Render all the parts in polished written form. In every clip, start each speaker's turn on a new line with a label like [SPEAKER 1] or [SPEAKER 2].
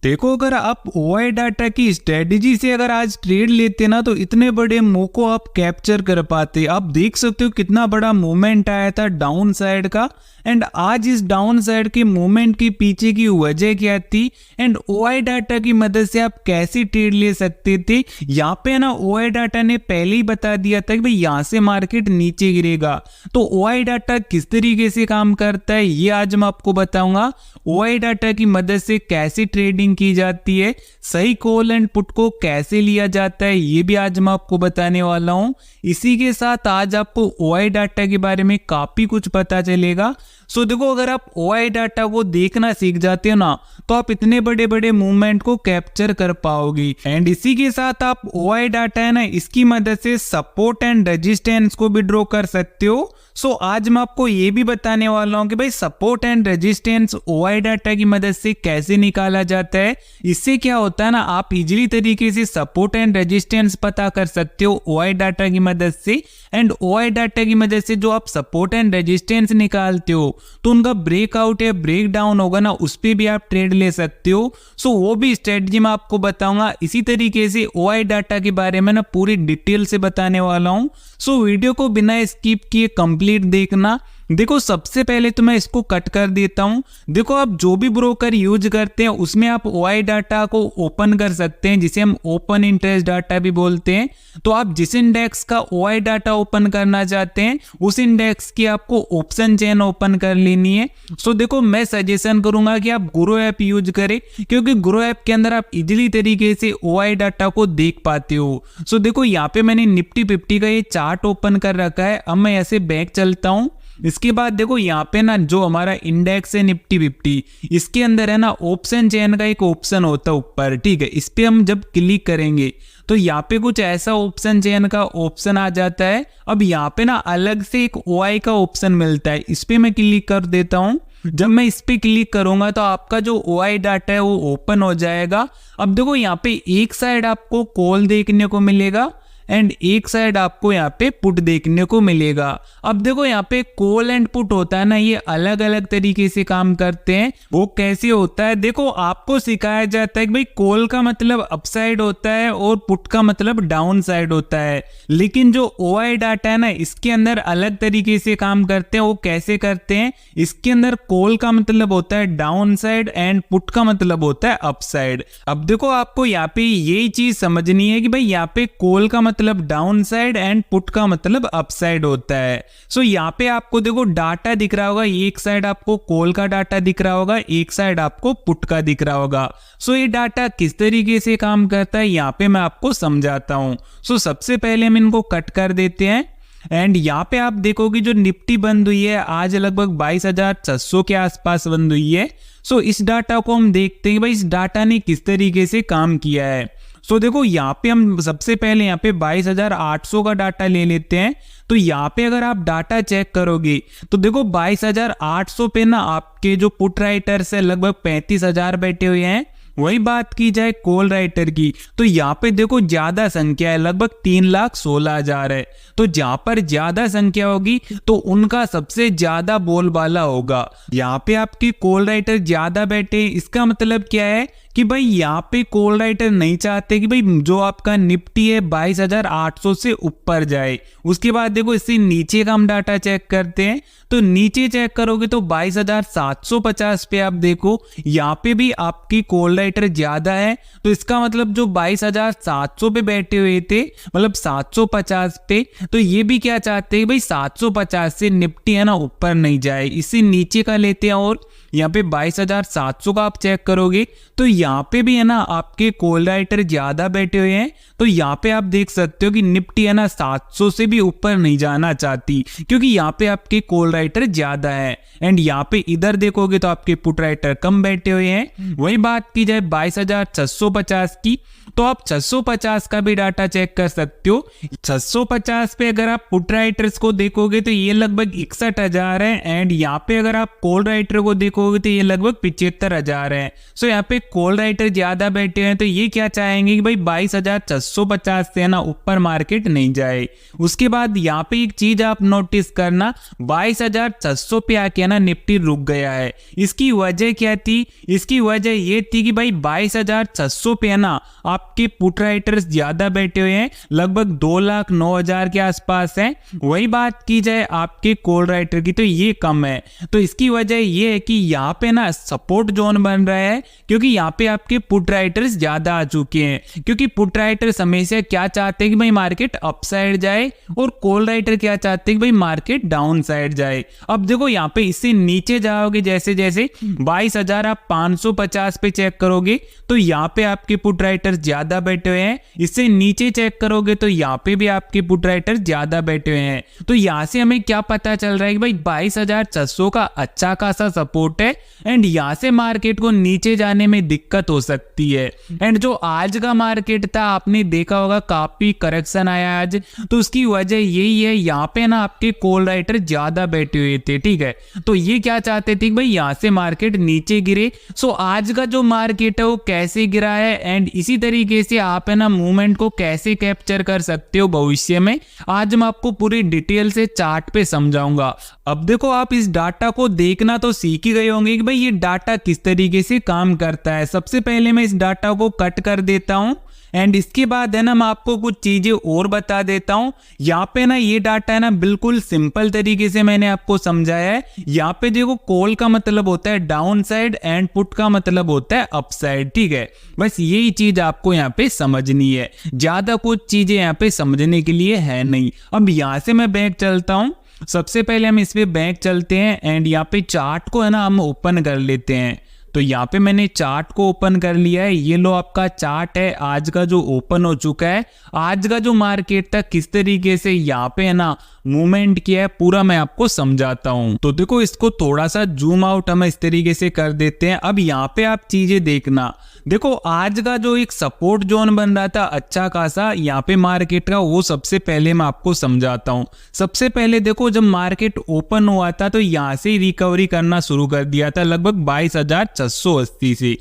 [SPEAKER 1] देखो अगर आप ओआई डाटा की स्ट्रेटेजी से अगर आज ट्रेड लेते ना तो इतने बड़े मूव को आप कैप्चर कर पाते। आप देख सकते हो कितना बड़ा मूवमेंट आया था डाउन साइड का, एंड आज इस डाउन साइड के मूवमेंट के पीछे की वजह क्या थी एंड ओआई डाटा की मदद से आप कैसे ट्रेड ले सकते थे। यहाँ पे ना ओआई डाटा ने पहले ही बता दिया था कि भाई यहाँ से मार्केट नीचे गिरेगा। तो ओआई डाटा किस तरीके से काम करता है ये आज मैं आपको बताऊंगा। ओआई डाटा की मदद से कैसे ट्रेडिंग की जाती है, सही कॉल एंड पुट को कैसे लिया जाता है ये भी आज मैं आपको बताने वाला हूँ। इसी के साथ आज आपको ओआई डाटा के बारे में काफी कुछ पता चलेगा। सो देखो अगर आप ओआई डाटा को देखना सीख जाते हो ना तो आप इतने बड़े बड़े मूवमेंट को कैप्चर कर पाओगे। एंड इसी के साथ आप ओआई डाटा है ना इसकी मदद से सपोर्ट एंड रेजिस्टेंस को भी ड्रॉ कर सकते हो। सो आज मैं आपको ये भी बताने वाला हूँ कि भाई support and resistance OI data की मदद से कैसे निकाला जाता है। इससे क्या होता है ना आप इजीली तरीके से सपोर्ट एंड रेजिस्टेंस पता कर सकते हो ओआई डाटा की मदद से। एंड ओआई डाटा की मदद से जो आप सपोर्ट एंड रेजिस्टेंस निकालते हो तो उनका ब्रेकआउट या ब्रेक डाउन होगा ना उस पर भी आप ट्रेड ले सकते हो। सो वो भी स्ट्रेटजी मैं आपको बताऊंगा। इसी तरीके से ओआई डाटा के बारे में ना पूरी डिटेल से बताने वाला हूँ। सो वीडियो को बिना स्किप किए कंप्लीट देखना। देखो सबसे पहले तो मैं इसको कट कर देता हूं। देखो आप जो भी ब्रोकर यूज करते हैं उसमें आप ओआई डाटा को ओपन कर सकते हैं जिसे हम ओपन इंटरेस्ट डाटा भी बोलते हैं। तो आप जिस इंडेक्स का ओआई डाटा ओपन करना चाहते हैं उस इंडेक्स की आपको ऑप्शन चेन ओपन कर लेनी है। सो देखो मैं सजेशन करूंगा कि आप ग्रो ऐप यूज करें क्योंकि ग्रो ऐप के अंदर आप इजिली तरीके से ओआई डाटा को देख पाते हो। सो देखो यहाँ पे मैंने निफ्टी 50 का ये चार्ट ओपन कर रखा है। अब मैं ऐसे बैक चलता हूँ। इसके बाद देखो यहाँ पे ना जो हमारा इंडेक्स है निफ्टी 50 इसके अंदर है ना ऑप्शन चेन का एक ऑप्शन होता है ऊपर, ठीक है। इस पे हम जब क्लिक करेंगे तो यहाँ पे कुछ ऐसा ऑप्शन चेन का ऑप्शन आ जाता है। अब यहाँ पे ना अलग से एक ओआई का ऑप्शन मिलता है, इस पे मैं क्लिक कर देता हूँ। जब मैं इस पे क्लिक करूंगा तो आपका जो ओआई डाटा है वो ओपन हो जाएगा। अब देखो यहाँ पे एक साइड आपको कॉल देखने को मिलेगा एंड एक साइड आपको यहाँ पे पुट देखने को मिलेगा। अब देखो यहाँ पे कॉल एंड पुट होता है ना ये अलग अलग तरीके से काम करते हैं। वो कैसे होता है देखो आपको सिखाया जाता है कि भाई कॉल का मतलब अपसाइड होता है और पुट का मतलब डाउन साइड होता है। लेकिन जो ओआई डाटा है ना इसके अंदर अलग तरीके से काम करते हैं। वो कैसे करते हैं, इसके अंदर कॉल का मतलब होता है डाउन साइड एंड पुट का मतलब होता है अपसाइड। अब देखो आपको यहाँ पे यही चीज समझनी है कि भाई यहाँ पे कॉल का मतलब डाउन साइड एंड पुट का मतलब अपसाइड होता है। सो यहाँ पे आपको देखो डाटा दिख रहा होगा, एक साइड आपको कॉल का डाटा दिख रहा होगा, एक साइड आपको पुट का दिख रहा होगा। सो ये डाटा किस तरीके से काम करता है यहाँ पे मैं आपको समझाता हूँ। सो सबसे पहले हम इनको कट कर देते हैं। एंड यहाँ पे आप देखोगे जो निफ्टी बंद हुई है आज लगभग 22,600 के आसपास बंद हुई है। सो इस डाटा को हम देखते हैं भाई इस डाटा ने किस तरीके से काम किया है। सो देखो यहाँ पे हम सबसे पहले यहाँ पे 22,800 का डाटा ले लेते हैं। तो यहाँ पे अगर आप डाटा चेक करोगे तो देखो 22,800 पे ना आपके जो पुट राइटर्स है लगभग 35,000 बैठे हुए हैं। वही बात की जाए कॉल राइटर की तो यहाँ पे देखो ज्यादा संख्या है, लगभग 3,16,000 है। तो जहाँ पर ज्यादा संख्या होगी तो उनका सबसे ज्यादा बोलबाला होगा। यहाँ पे आपके कॉल राइटर ज्यादा बैठे, इसका मतलब क्या है कि भाई यहाँ पे कॉल राइटर नहीं चाहते कि भाई जो आपका निफ्टी है 22,800 से ऊपर जाए। उसके बाद देखो इससे नीचे का हम डाटा चेक करते हैं तो नीचे चेक करोगे तो 22,750 पे आप देखो यहाँ पे भी आपकी कॉल राइटर ज्यादा है। तो इसका मतलब जो 22,700 पे बैठे हुए थे मतलब 750 पे, तो ये भी क्या चाहते हैं भाई 750 से निफ्टी है ना ऊपर नहीं जाए, इससे नीचे का लेते हैं। और यहाँ पे 22,700 का आप चेक करोगे तो यहाँ पे भी है ना आपके कॉल राइटर ज्यादा बैठे हुए हैं। तो यहाँ पे आप देख सकते हो कि निफ्टी है ना 700 से भी ऊपर नहीं जाना चाहती क्योंकि यहाँ पे आपके कॉल राइटर ज्यादा है। एंड यहाँ पे इधर देखोगे तो आपके पुट राइटर कम बैठे हुए हैं। वही बात की जाए 22,650 की तो आप 650 का भी डाटा चेक कर सकते हो। 650 पे अगर आप पुट राइटर्स को देखोगे तो ये लगभग 61,000 है। एंड यहाँ पे अगर आप कॉल राइटर को देखोगे तो ये लगभग 75,000 है। सो यहाँ पे कॉल कॉल राइटर ज्यादा बैठे हैं तो ये क्या चाहेंगे कि भाई 22,650 से है ना ऊपर मार्केट नहीं जाए। उसके बाद यहाँ पे एक चीज आप नोटिस करना, 22,600 पे आके है ना निफ्टी रुक गया है। इसकी वजह क्या थी? इसकी वजह ये थी कि भाई 22,600 पे है ना आपके पुट राइटर्स ज्यादा बैठे हुए हैं, लगभग 2,09,000 के आसपास है। वही बात की जाए आपके कॉल राइटर की तो ये कम है। तो इसकी वजह ये है कि यहाँ पे ना सपोर्ट जोन बन रहा है, क्योंकि यहाँ पे आपके पुट राइटर्स ज्यादा आ चुके हैं। क्योंकि पुट राइटर्स हमेशा क्या चाहते हैं कि भाई मार्केट अपसाइड जाए, और कॉल राइटर क्या चाहते हैं कि भाई मार्केट डाउन साइड जाए। अब देखो यहाँ पे इससे नीचे जाओगे, जैसे जैसे 22,550 पे चेक करोगे तो यहाँ पे आपके पुट राइटर्स ज्यादा बैठे हुए हैं। इससे नीचे चेक करोगे तो यहाँ पे भी आपके पुट राइटर्स ज्यादा बैठे हुए हैं। तो यहाँ से हमें क्या पता चल रहा है कि भाई 22,600 का अच्छा खासा सपोर्ट है, एंड यहाँ से मार्केट को नीचे जाने में दिक्कत हो सकती है। एंड जो आज का मार्केट था आपने देखा होगा काफी करेक्शन आया आज, तो उसकी वजह यही है, यहाँ पे ना आपके कॉल राइटर ज्यादा बैठे हुए थे। ठीक है, तो ये क्या चाहते थे कि भाई यहाँ से मार्केट नीचे गिरे। सो आज का जो मार्केट है वो कैसे गिरा है, एंड इसी तरीके से आप है ना मूवमेंट को कैसे कैप्चर कर सकते हो भविष्य में, आज मैं आपको पूरी डिटेल से चार्ट पे समझाऊंगा। अब देखो आप इस डाटा को देखना तो सीख ही गए होंगे कि भाई ये डाटा किस तरीके से काम करता है। सबसे पहले मैं इस डाटा को कट कर देता हूं, एंड इसके बाद है ना मैं आपको कुछ चीजें और बता देता हूं। यहाँ पे ना ये डाटा है ना बिल्कुल सिंपल तरीके से मैंने आपको समझाया है। यहाँ पे देखो कॉल का मतलब होता है डाउन साइड एंड पुट का मतलब होता है अप साइड। ठीक है, बस यही चीज आपको यहाँ पे समझनी है, ज्यादा कुछ चीजें यहाँ पे समझने के लिए है नहीं। अब यहाँ से मैं बैक चलता हूँ। सबसे पहले हम इस पे बैक चलते हैं, एंड यहाँ पे चार्ट को है ना हम ओपन कर लेते हैं। तो यहाँ पे मैंने चार्ट को ओपन कर लिया है। ये लो आपका चार्ट है आज का जो ओपन हो चुका है। आज का जो मार्केट था किस तरीके से यहाँ पे है ना मूवमेंट किया है पूरा मैं आपको समझाता हूँ। तो देखो इसको थोड़ा सा जूम आउट हम इस तरीके से कर देते हैं। अब यहाँ पे आप चीजें देखना, देखो आज का जो एक सपोर्ट जोन बन रहा था अच्छा खासा यहाँ पे मार्केट का, वो सबसे पहले मैं आपको समझाता हूँ। सबसे पहले देखो जब मार्केट ओपन हुआ था तो यहाँ से रिकवरी करना शुरू कर दिया था लगभग 22,680 से।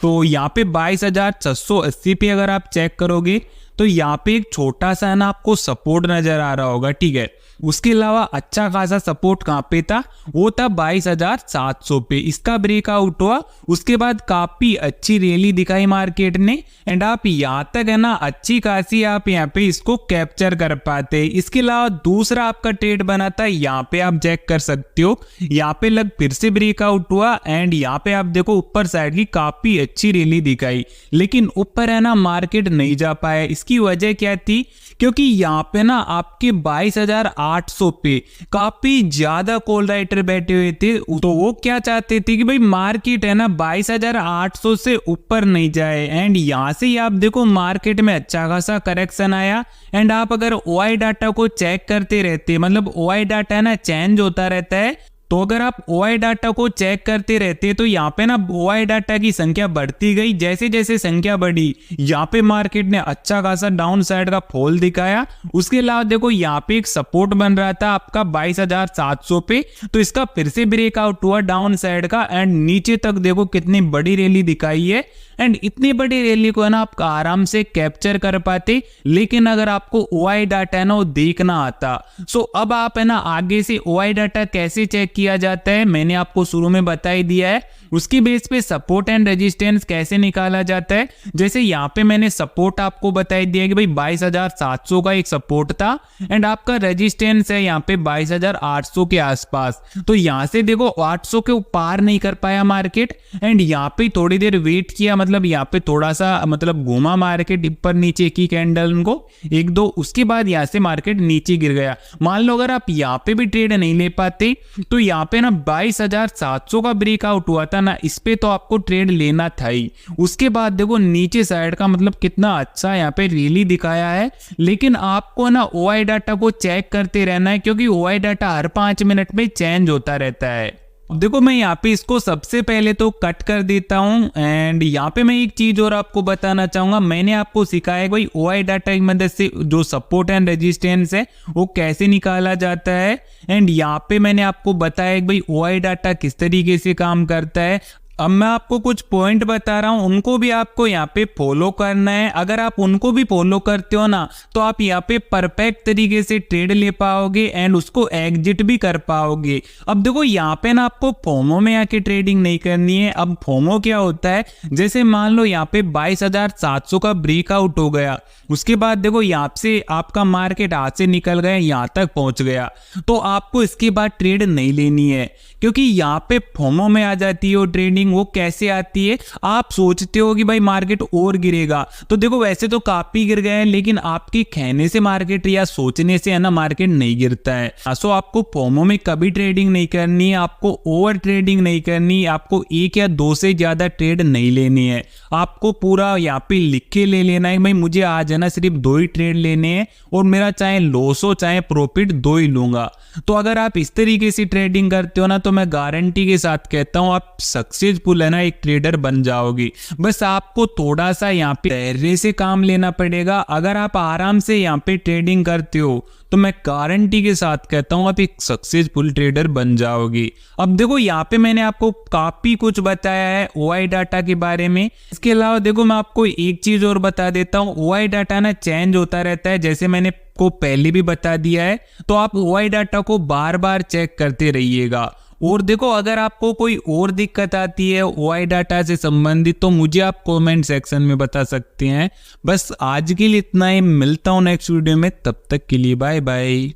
[SPEAKER 1] तो यहाँ पे 22,680 पे अगर आप चेक करोगे तो यहाँ पे एक छोटा सा है ना आपको सपोर्ट नजर आ रहा होगा। ठीक है, उसके अलावा अच्छा खासा सपोर्ट कहाँ पे था, वो था 22,700 पे। इसका ब्रेकआउट हुआ, उसके बाद काफी अच्छी रैली दिखाई मार्केट ने, एंड आप यहाँ तक है ना अच्छी खासी आप यहाँ पे इसको कैप्चर कर पाते। इसके अलावा दूसरा आपका ट्रेड बना था, यहाँ पे आप चेक कर सकते हो, यहाँ पे लग फिर से ब्रेकआउट हुआ, एंड यहाँ पे आप देखो ऊपर साइड की काफी अच्छी रैली दिखाई, लेकिन ऊपर है ना मार्केट नहीं जा पाया। इसकी वजह क्या थी, क्योंकि यहाँ पे ना आपके 22,800 पे काफी ज्यादा कॉल राइटर बैठे हुए थे। तो वो क्या चाहते थे कि भाई मार्केट है ना 22,800 से ऊपर नहीं जाए, एंड यहाँ से ही आप देखो मार्केट में अच्छा खासा करेक्शन आया। एंड आप अगर ओआई डाटा को चेक करते रहते, मतलब ओआई डाटा है ना चेंज होता रहता है, तो अगर आप ओआई डाटा को चेक करते रहते तो यहाँ पे ना ओआई डाटा की संख्या बढ़ती गई। जैसे जैसे संख्या बढ़ी यहाँ पे मार्केट ने अच्छा खासा डाउन साइड का फॉल दिखाया। उसके अलावा देखो यहाँ पे एक सपोर्ट बन रहा था आपका 22,700 पे, तो इसका फिर से ब्रेकआउट हुआ डाउन साइड का, एंड नीचे तक देखो कितनी बड़ी रैली दिखाई है। एंड इतनी बड़ी रैली को है ना आप आराम से कैप्चर कर पाते, लेकिन अगर आपको ओआई डाटा है ना वो देखना आता। सो अब आप है ना आगे से ओआई डाटा कैसे चेक किया जाता है मैंने आपको शुरू में बता ही दिया है। उसकी बेस पे सपोर्ट एंड रेजिस्टेंस कैसे निकाला जाता है, जैसे यहाँ पे मैंने सपोर्ट आपको बताई दिया कि भाई 22,700 का एक सपोर्ट था, एंड आपका रेजिस्टेंस है यहाँ पे 22,800 के आसपास। तो यहाँ से देखो 800 के पार नहीं कर पाया मार्केट, एंड यहाँ पे थोड़ी देर वेट किया, मतलब यहाँ पे थोड़ा सा मतलब घूमा मार्केट ऊपर नीचे की कैंडल को एक दो, उसके बाद यहाँ से मार्केट नीचे गिर गया। मान लो अगर आप यहाँ पे भी ट्रेड नहीं ले पाते तो यहाँ पे ना 22,700 का ब्रेकआउट हुआ था ना, इस पे तो आपको ट्रेड लेना था ही। उसके बाद देखो नीचे साइड का मतलब कितना अच्छा यहाँ पे रैली दिखाया है, लेकिन आपको ना ओआई डाटा को चेक करते रहना है, क्योंकि ओआई डाटा हर 5 मिनट में चेंज होता रहता है। देखो मैं यहाँ पे इसको सबसे पहले तो कट कर देता हूँ, एंड यहाँ पे मैं एक चीज और आपको बताना चाहूंगा। मैंने आपको सिखाया भाई ओआई डाटा की मदद से जो सपोर्ट एंड रेजिस्टेंस है वो कैसे निकाला जाता है, एंड यहाँ पे मैंने आपको बताया कि भाई ओआई डाटा किस तरीके से काम करता है। अब मैं आपको कुछ पॉइंट बता रहा हूं, उनको भी आपको यहाँ पे फॉलो करना है। अगर आप उनको भी फॉलो करते हो ना तो आप यहाँ पे परफेक्ट तरीके से ट्रेड ले पाओगे एंड उसको एग्जिट भी कर पाओगे। अब देखो यहाँ पे ना आपको फोमो में आके ट्रेडिंग नहीं करनी है। अब फोमो क्या होता है, जैसे मान लो यहाँ पे 22,700 का ब्रेकआउट हो गया, उसके बाद देखो यहाँ से आपका मार्केट हाथ से निकल गया, यहाँ तक पहुंच गया, तो आपको इसके बाद ट्रेड नहीं लेनी है, क्योंकि यहाँ पे फोमो में आ जाती है वो ट्रेडिंग। वो कैसे आती है, आप सोचते हो कि भाई मार्केट और गिरेगा, तो देखो वैसे तो काफी गिर गए हैं, लेकिन आपके कहने से मार्केट या सोचने से है ना मार्केट नहीं गिरता है। सो आपको फोमो में कभी ट्रेडिंग नहीं करनी है, आपको ओवर ट्रेडिंग नहीं करनी, आपको एक या दो से ज्यादा ट्रेड नहीं लेनी है। आपको पूरा यहाँ पे लिख के ले लेना है भाई मुझे आज है ना सिर्फ 2 ही ट्रेड लेने हैं और मेरा चाहे लॉस हो चाहे प्रॉफिट 2 ही लूंगा। तो अगर आप इस तरीके से ट्रेडिंग करते हो ना तो मैं गारंटी के साथ कहता हूं आप सक्सेसफुल है ना एक ट्रेडर बन जाओगे। बस आपको थोड़ा सा यहाँ पे धैर्य से काम लेना पड़ेगा। अगर आप आराम से यहाँ पे ट्रेडिंग करते हो तो मैं गारंटी के साथ कहता हूं आप एक सक्सेसफुल ट्रेडर बन जाओगे। अब देखो यहाँ पे मैंने आपको काफी कुछ बताया है OI डाटा के बारे में। इसके अलावा देखो मैं आपको एक चीज और बता देता हूँ, OI डाटा ना चेंज होता रहता है, जैसे मैंने को पहले भी बता दिया है, तो आप OI डाटा को बार बार चेक करते रहिएगा। और देखो अगर आपको कोई और दिक्कत आती है OI डाटा से संबंधित तो मुझे आप कमेंट सेक्शन में बता सकते हैं। बस आज के लिए इतना ही, मिलता हूं नेक्स्ट वीडियो में, तब तक के लिए बाय बाय।